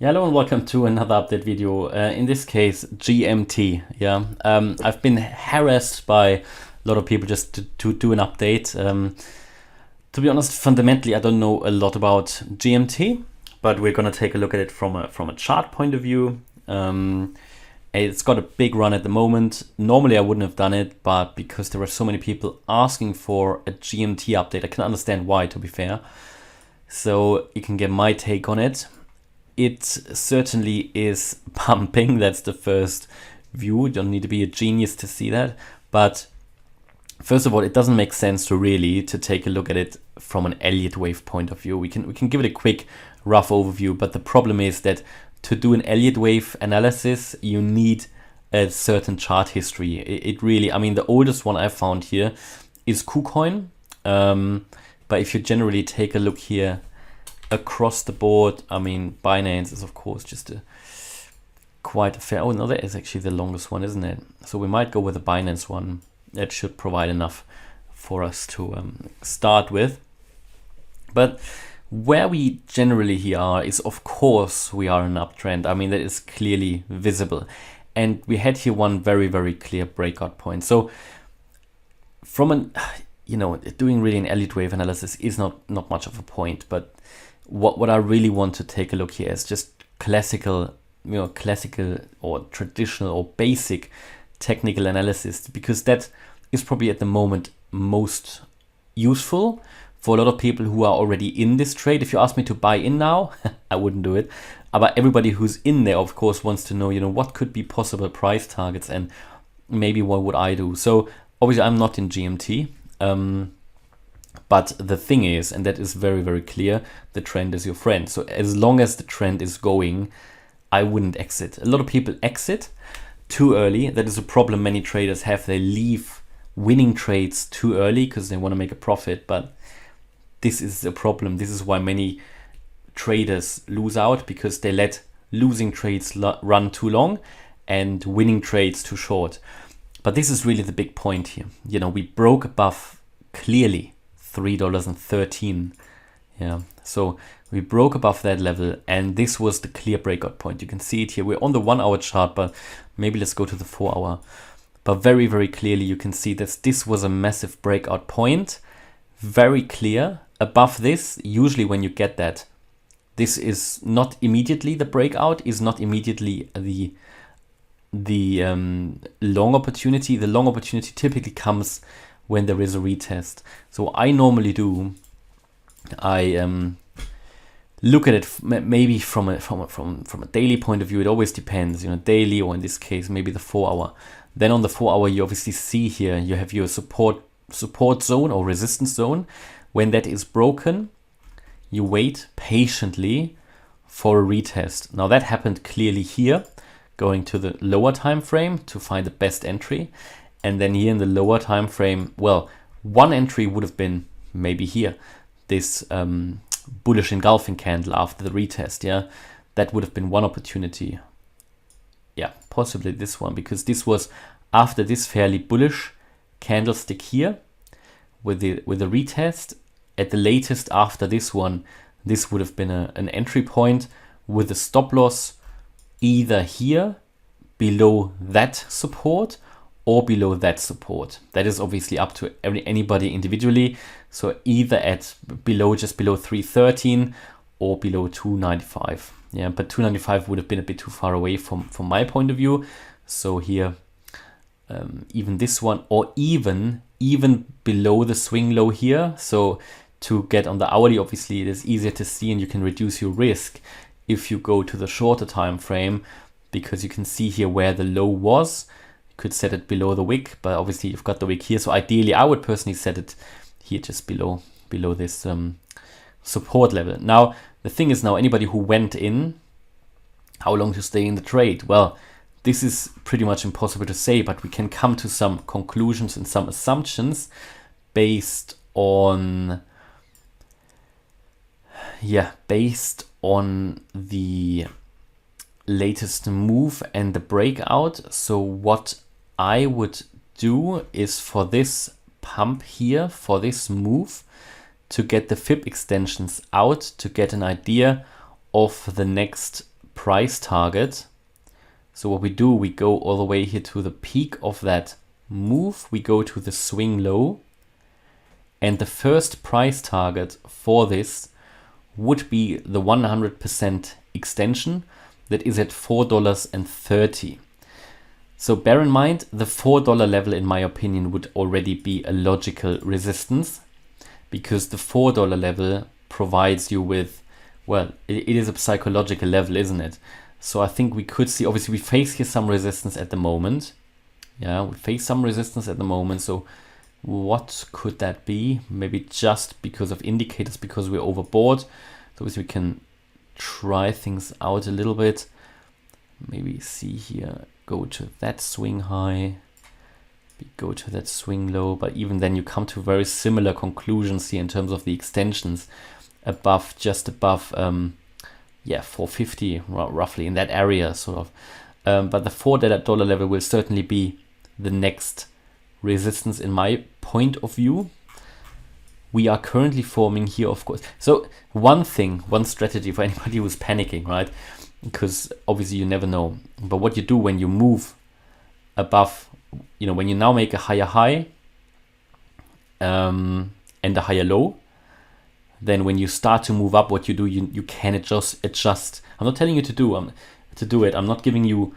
Yeah, hello and welcome to another update video. In this case, GMT. Yeah, I've been harassed by a lot of people just to do an update. To be honest, fundamentally, I don't know a lot about GMT, but we're gonna take a look at it from a chart point of view. It's got a big run at the moment. Normally, I wouldn't have done it, but because there were so many people asking for a GMT update, I can understand why, to be fair. So you can get my take on it. It certainly is pumping. That's the first view. You don't need to be a genius to see that. But first of all, it doesn't make sense to take a look at it from an Elliott wave point of view. We can give it a quick rough overview, but the problem is that to do an Elliott wave analysis, you need a certain chart history. It really, I mean, the oldest one I found here is KuCoin. But if you generally take a look here across the board, I mean, Binance is of course just quite a fair. Oh no, that is actually the longest one, isn't it? So we might go with the Binance one. That should provide enough for us to start with. But where we generally here are is, of course, we are in an uptrend. I mean, that is clearly visible. And we had here one very, very clear breakout point. So from an, doing really an Elliott wave analysis is not much of a point. But what I really want to take a look here is just classical or traditional or basic technical analysis, because that is probably at the moment most useful for a lot of people who are already in this trade. If you ask me to buy in now, I wouldn't do it. But everybody who's in there, of course, wants to know, what could be possible price targets and maybe what would I do. So obviously I'm not in GMT. But the thing is, and that is very, very clear, the trend is your friend. So as long as the trend is going, I wouldn't exit. A lot of people exit too early. That is a problem many traders have. They leave winning trades too early because they want to make a profit. But this is a problem. This is why many traders lose out, because they let losing trades run too long and winning trades too short. But this is really the big point here. We broke above clearly $3.13. Yeah, so we broke above that level, and this was the clear breakout point. You can see it here. We're on the 1 hour chart, but maybe let's go to the 4 hour. But very, very clearly you can see that this was a massive breakout point. Very clear. Above this, usually when you get that, this is not immediately the breakout, is not immediately the long opportunity. The long opportunity typically comes when there is a retest. So I normally do, I look at it maybe from a daily point of view. It always depends, daily, or in this case maybe the 4 hour. Then on the 4 hour, you obviously see here you have your support zone or resistance zone. When that is broken, you wait patiently for a retest. Now that happened clearly here, going to the lower time frame to find the best entry. And then here in the lower time frame, well, one entry would have been maybe here, this bullish engulfing candle after the retest. Yeah, that would have been one opportunity. Yeah, possibly this one, because this was after this fairly bullish candlestick here with the retest. At the latest after this one, this would have been an entry point with a stop loss either here below that support or below that support. That is obviously up to anybody individually. So either at just below 313 or below 295. Yeah, but 295 would have been a bit too far away from my point of view. So here, even this one, or even below the swing low here. So to get on the hourly, obviously it is easier to see, and you can reduce your risk if you go to the shorter time frame, because you can see here where the low was. Could set it below the wick, but obviously you've got the wick here. So ideally, I would personally set it here just below this support level. Now, the thing is, now anybody who went in, how long to stay in the trade? Well, this is pretty much impossible to say, but we can come to some conclusions and some assumptions based on the latest move and the breakout. So what I would do is, for this pump here, for this move, to get the fib extensions out, to get an idea of the next price target. So what we do, we go all the way here to the peak of that move. We go to the swing low. And the first price target for this would be the 100% extension that is at $4.30. So bear in mind, the $4 level, in my opinion, would already be a logical resistance, because the $4 level provides you with, well, it is a psychological level, isn't it? So I think we could see, obviously we face here some resistance at the moment. Yeah, we face some resistance at the moment. So what could that be? Maybe just because of indicators, because we're overbought. So obviously we can try things out a little bit. Maybe see here, go to that swing high, go to that swing low, but even then you come to very similar conclusions here in terms of the extensions above, just above, 450 roughly, in that area sort of. But the $4 level will certainly be the next resistance in my point of view. We are currently forming here, of course. So one strategy for anybody who's panicking, right? Because obviously you never know. But what you do when you move above, when you now make a higher high and a higher low, then when you start to move up, what you do, you can adjust. I'm not telling you to do it. I'm not giving you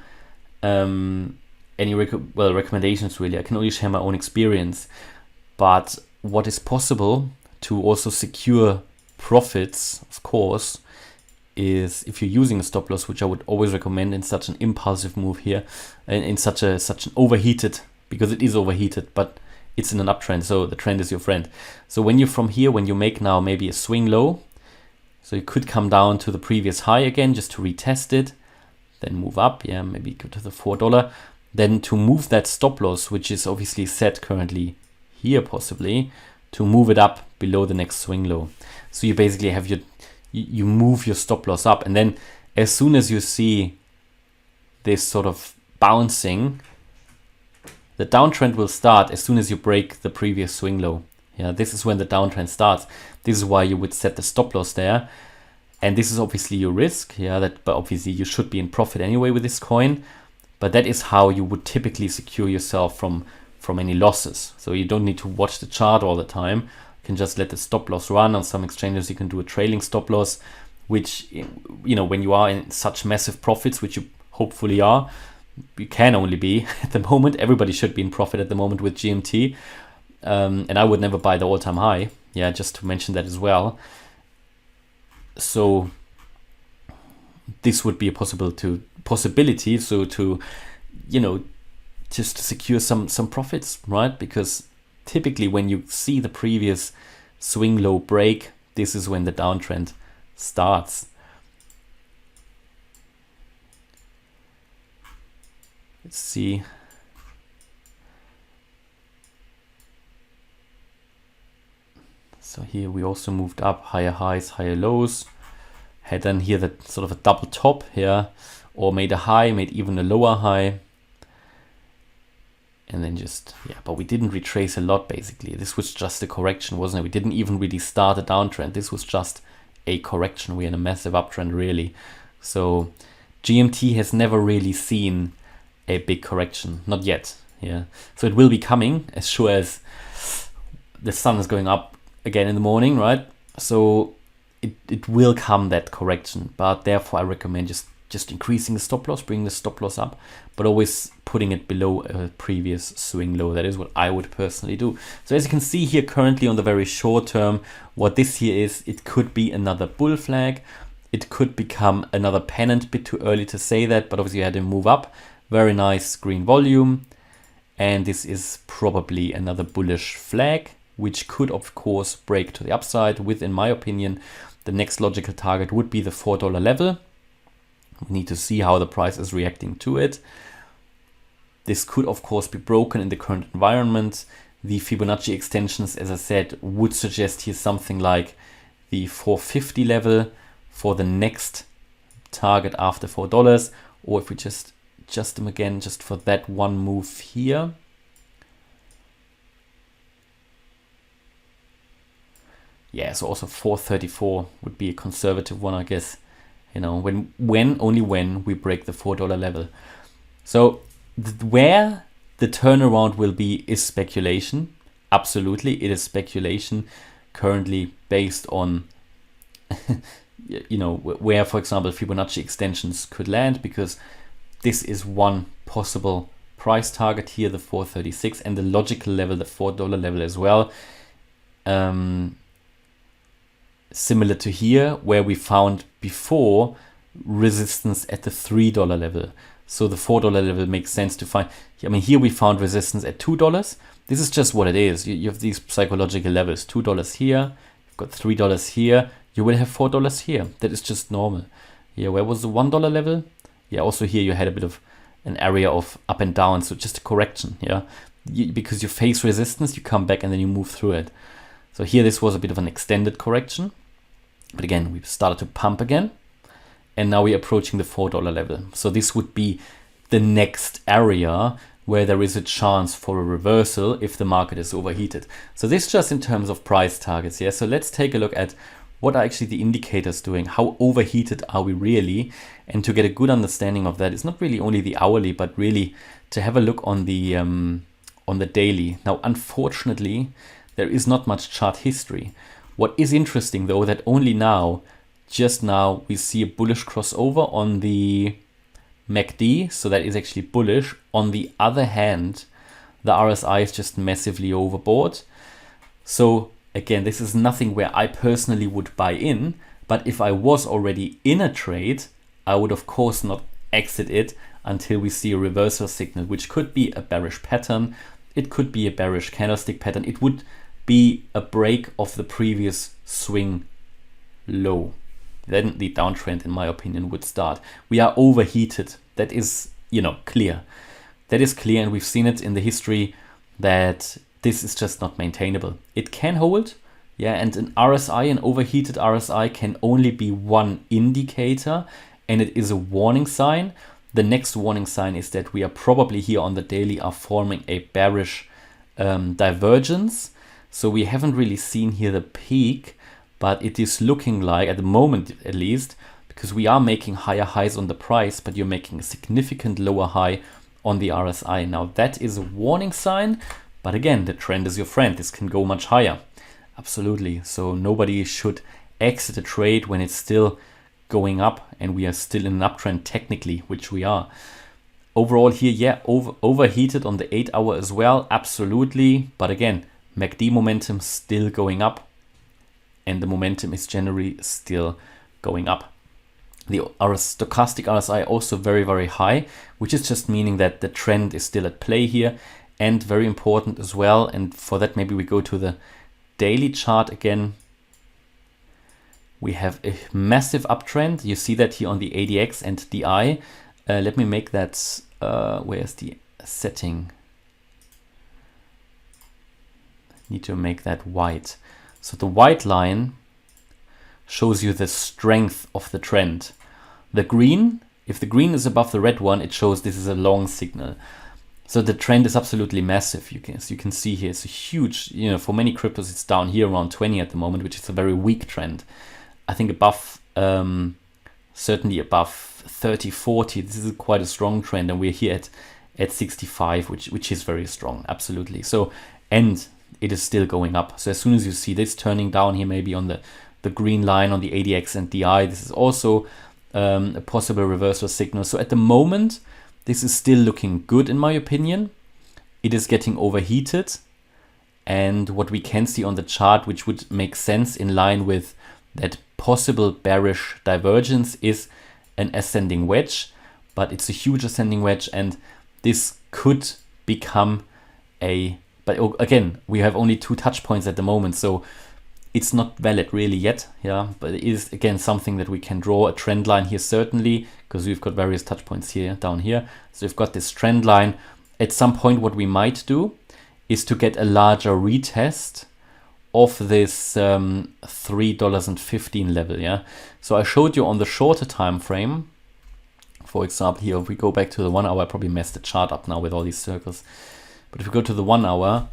any recommendations really. I can only share my own experience. But what is possible to also secure profits, of course, is if you're using a stop loss, which I would always recommend in such an impulsive move here, and in such an overheated, because it is overheated, but it's in an uptrend, so the trend is your friend. So when you make now maybe a swing low, so you could come down to the previous high again just to retest it, then move up, maybe go to the $4, then to move that stop loss, which is obviously set currently here possibly, to move it up below the next swing low. So you basically have you move your stop loss up, and then as soon as you see this sort of bouncing, the downtrend will start as soon as you break the previous swing low. This is when the downtrend starts. This is why you would set the stop loss there. And this is obviously your risk. But obviously you should be in profit anyway with this coin. But that is how you would typically secure yourself from any losses. So you don't need to watch the chart all the time. You can just let the stop loss run. On some exchanges you can do a trailing stop loss, which, when you are in such massive profits, which you hopefully are, you can only be at the moment. Everybody should be in profit at the moment with GMT. And I would never buy the all-time high. Just to mention that as well. So this would be a possibility. So to, just to secure some profits, right? Because typically when you see the previous swing low break, this is when the downtrend starts. Let's see. So here we also moved up, higher highs, higher lows. Had then here that sort of a double top here, or made a high, made even a lower high. And then but we didn't retrace a lot basically. This was just a correction, wasn't it? We didn't even really start a downtrend. This was just a correction. We're in a massive uptrend really. So GMT has never really seen a big correction, not yet. So it will be coming as sure as the sun is going up again in the morning, right? So it will come, that correction, but therefore I recommend just increasing the stop loss, bringing the stop loss up, but always putting it below a previous swing low. That is what I would personally do. So as you can see here currently on the very short term, what this here is, it could be another bull flag. It could become another pennant, bit too early to say that, but obviously you had to move up. Very nice green volume. And this is probably another bullish flag, which could of course break to the upside with, in my opinion, the next logical target would be the $4 level. We need to see how the price is reacting to it. This could of course be broken in the current environment. The Fibonacci extensions, as I said, would suggest here something like the 450 level for the next target after $4, or if we just adjust them again just for that one move here. So also 434 would be a conservative one, I guess. You know, only when we break the $4 level. So where the turnaround will be is speculation. Absolutely, it is speculation currently based on you know, where, for example, Fibonacci extensions could land, because this is one possible price target here, the 436, and the logical level, the $4 level as well. Similar to here, where we found before resistance at the $3 level. So the $4 level makes sense to find. I mean, here we found resistance at $2. This is just what it is. You have these psychological levels, $2 here, you've got $3 here, you will have $4 here. That is just normal. Yeah, where was the $1 level? Yeah, also here you had a bit of an area of up and down, so just a correction, yeah. Because you face resistance, you come back and then you move through it. So here this was a bit of an extended correction. But again, we started to pump again. And now we're approaching the $4 level. So this would be the next area where there is a chance for a reversal if the market is overheated. So this just in terms of price targets. Yeah. So let's take a look at what are actually the indicators doing. How overheated are we really? And to get a good understanding of that, it's not really only the hourly, but really to have a look on the daily. Now, unfortunately, there is not much chart history. What is interesting though, that only now, just now, we see a bullish crossover on the MACD, so that is actually bullish. On the other hand, the RSI is just massively overbought. So again, this is nothing where I personally would buy in, but if I was already in a trade, I would of course not exit it until we see a reversal signal, which could be a bearish pattern. It could be a bearish candlestick pattern. It would be a break of the previous swing low. Then the downtrend, in my opinion, would start. We are overheated. That is, clear. That is clear, and we've seen it in the history that this is just not maintainable. It can hold, yeah, and an RSI, an overheated RSI, can only be one indicator, and it is a warning sign. The next warning sign is that we are probably here on the daily are forming a bearish divergence. So we haven't really seen here the peak, but it is looking like, at the moment at least, because we are making higher highs on the price, but you're making a significant lower high on the RSI. Now that is a warning sign, but again, the trend is your friend. This can go much higher. Absolutely. So nobody should exit a trade when it's still going up and we are still in an uptrend technically, which we are. Overall here, yeah, overheated on the 8 hour as well. Absolutely. But again, MACD momentum still going up, and the momentum is generally still going up. Our stochastic RSI also very, very high, which is just meaning that the trend is still at play here. And very important as well, and for that maybe we go to the daily chart again. We have a massive uptrend. You see that here on the ADX and DI. Let me make that, where's the setting? Need to make that white. So the white line shows you the strength of the trend. The green, if the green is above the red one, it shows this is a long signal. So the trend is absolutely massive. You can see here it's a huge, for many cryptos it's down here around 20 at the moment, which is a very weak trend. I think above, certainly above 30, 40, this is quite a strong trend, and we're here at 65, which is very strong, absolutely. So, and it is still going up. So as soon as you see this turning down here, maybe on the green line on the ADX and DI, this is also a possible reversal signal. So at the moment, this is still looking good in my opinion. It is getting overheated, and what we can see on the chart, which would make sense in line with that possible bearish divergence, is an ascending wedge, but it's a huge ascending wedge, and this could become but again, we have only 2 touch points at the moment, so it's not valid really yet, yeah, but it is again something that we can draw a trend line here certainly, because we've got various touch points here, down here. So we've got this trend line. At some point what we might do is to get a larger retest of this $3.15 level, yeah. So I showed you on the shorter time frame, for example here, if we go back to the 1 hour, I probably messed the chart up now with all these circles. But if we go to the 1 hour,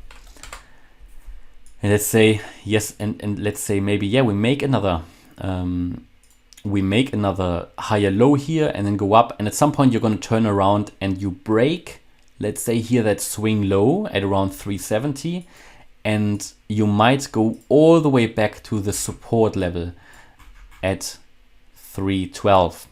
and let's say, yes, and let's say maybe, yeah, we make another we make another higher low here and then go up, and at some point you're going to turn around and you break, let's say here, that swing low at around 370, and you might go all the way back to the support level at 312.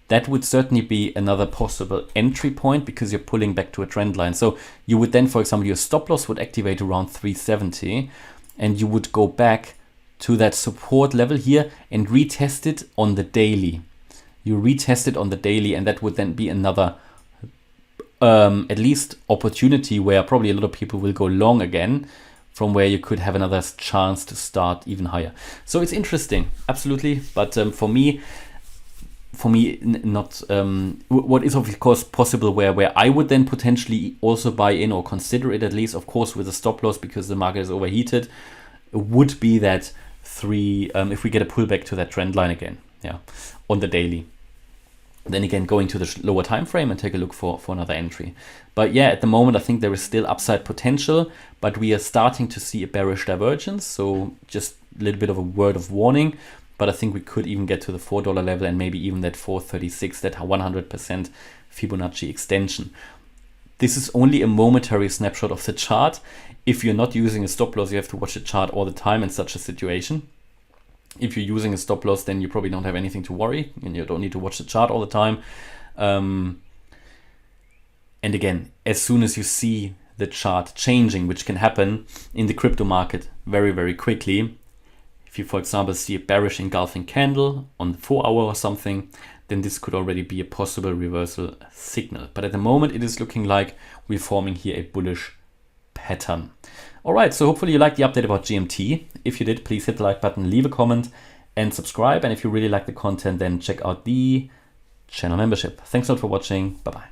That would certainly be another possible entry point because you're pulling back to a trend line. So you would then, for example, your stop loss would activate around 370, and you would go back to that support level here and retest it on the daily. You retest it on the daily, and that would then be another at least opportunity where probably a lot of people will go long again, from where you could have another chance to start even higher. So it's interesting, absolutely. But for me, not what is of course possible where I would then potentially also buy in, or consider it at least, of course with a stop loss because the market is overheated, would be that if we get a pullback to that trend line again, yeah, on the daily. Then again, going to the lower time frame and take a look for another entry. But yeah, at the moment I think there is still upside potential, but we are starting to see a bearish divergence. So just a little bit of a word of warning. But I think we could even get to the $4 level and maybe even that 436, that 100% Fibonacci extension. This is only a momentary snapshot of the chart. If you're not using a stop loss, you have to watch the chart all the time in such a situation. If you're using a stop loss, then you probably don't have anything to worry and you don't need to watch the chart all the time. And again, as soon as you see the chart changing, which can happen in the crypto market very, very quickly, if you, for example, see a bearish engulfing candle on the 4 hour or something, then this could already be a possible reversal signal. But at the moment, it is looking like we're forming here a bullish pattern. All right, so hopefully you liked the update about GMT. If you did, please hit the like button, leave a comment and subscribe. And if you really like the content, then check out the channel membership. Thanks a lot for watching. Bye-bye.